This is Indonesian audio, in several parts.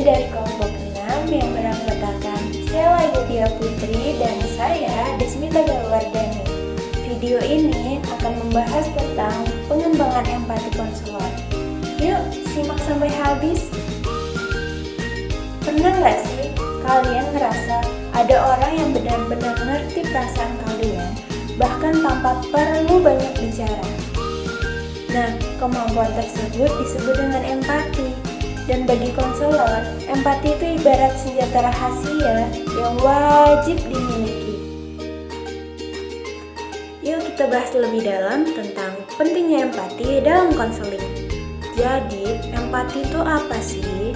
dari kelompok 6 yang beranggotakan Stella Yudia Putri dan saya, Desmita Galwardani. Video ini akan membahas tentang pengembangan empati konselor. Yuk, simak sampai habis. Pernah nggak sih kalian ngerasa ada orang yang benar-benar ngerti perasaan kalian, bahkan tanpa perlu banyak bicara? Nah, kemampuan tersebut disebut dengan empati. Dan bagi konselor, empati itu ibarat senjata rahasia yang wajib dimiliki. Yuk kita bahas lebih dalam tentang pentingnya empati dalam konseling. Jadi, empati itu apa sih?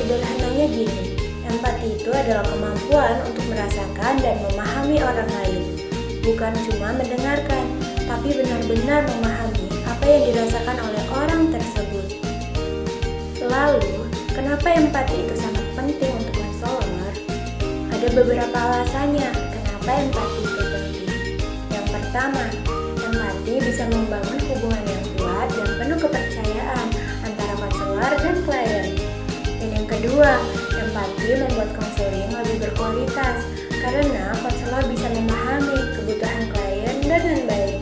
Sederhananya gini, empati itu adalah kemampuan untuk merasakan dan memahami orang lain. Bukan cuma mendengarkan, tapi benar-benar memahami apa yang dirasakan oleh orang tersebut. Lalu, kenapa empati itu sangat penting untuk konselor? Ada beberapa alasannya kenapa empati itu penting. Yang pertama, empati bisa membangun hubungan yang kuat dan penuh kepercayaan antara konselor dan klien. Dan yang kedua, empati membuat konseling lebih berkualitas karena konselor bisa memahami kebutuhan klien dengan baik.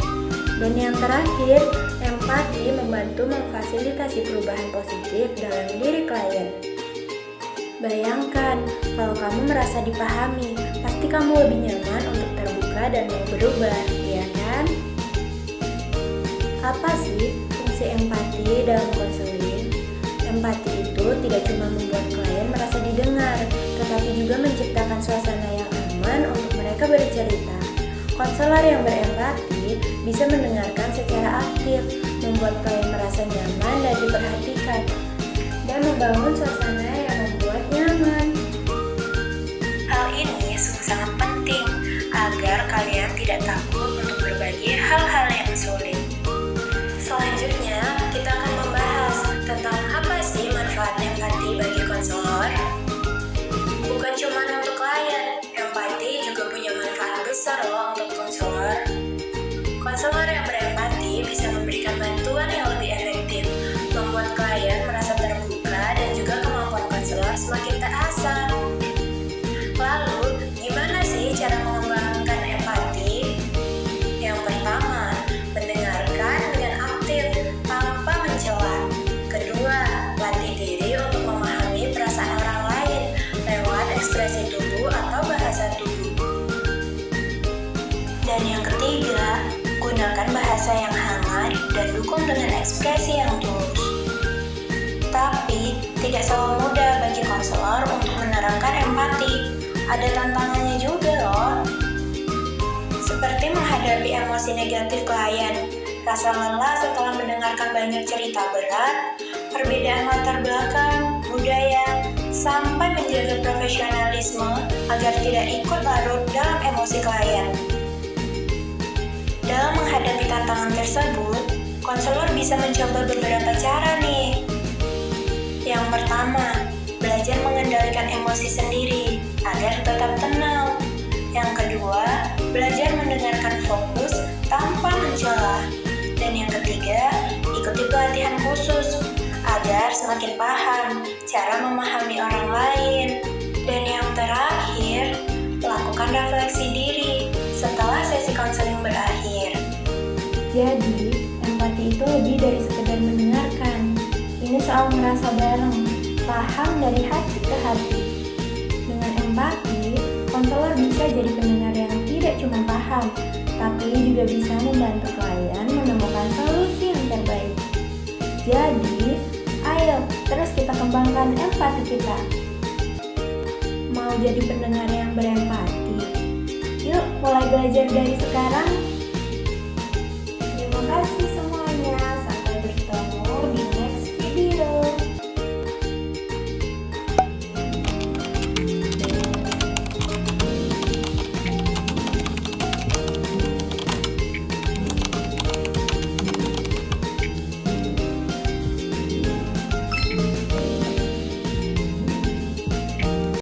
Dan yang terakhir, empati membantu memfasilitasi perubahan positif dalam diri klien. Bayangkan, kalau kamu merasa dipahami, pasti kamu lebih nyaman untuk terbuka dan mau berubah, ya kan? Apa sih fungsi empati dalam konseling? Empati itu tidak cuma membuat klien merasa didengar, tetapi juga menciptakan suasana yang aman untuk mereka bercerita. Konselor yang berempati bisa mendengarkan secara aktif, membuat klien merasa nyaman dan diperhatikan, dan membangun suasana yang membuat nyaman. Hal ini sungguh sangat penting agar kalian tidak takut untuk berbagi hal-hal yang sulit. Selanjutnya, kita akan membahas tentang apa sih manfaat empati bagi konselor. Bukan cuma untuk klien, empati juga punya manfaat besar loh untuk konselor. Konselor yang berempati bisa memberikan bantuan yang lebih efektif, membuat klien merasa terbuka dan juga kemampuan konselor semakin terasah. Lalu, gimana sih cara mengembangkan empati? Yang pertama, mendengarkan dengan aktif tanpa mencela. Kedua, latih diri untuk memahami perasaan orang lain lewat ekspresi tubuh atau bahasa tubuh. Dan yang ketiga, gunakan bahasa yang hangat dan dukung dengan ekspresi yang tulus. Tapi, tidak selalu mudah bagi konselor untuk menerapkan empati. Ada tantangannya juga loh. Seperti menghadapi emosi negatif klien, rasa lelah setelah mendengarkan banyak cerita berat, perbedaan latar belakang, budaya, sampai menjaga profesionalisme agar tidak ikut larut dalam emosi klien. Dalam menghadapi tantangan tersebut, konselor bisa mencoba beberapa cara nih. Yang pertama, belajar mengendalikan emosi sendiri agar tetap tenang. Yang kedua, belajar mendengarkan fokus tanpa mencela. Dan yang ketiga, ikuti pelatihan khusus agar semakin paham cara memahami orang lain. Dan yang terakhir, lakukan refleksi diri setelah sesi konseling berakhir. Jadi, empati itu lebih dari sekedar mendengarkan. Ini soal merasa bareng, paham dari hati ke hati. Dengan empati, konselor bisa jadi pendengar yang tidak cuma paham, tapi juga bisa membantu klien menemukan solusi yang terbaik. Jadi, ayo terus kita kembangkan empati kita. Mau jadi pendengar yang berempati? Yuk mulai belajar dari sekarang.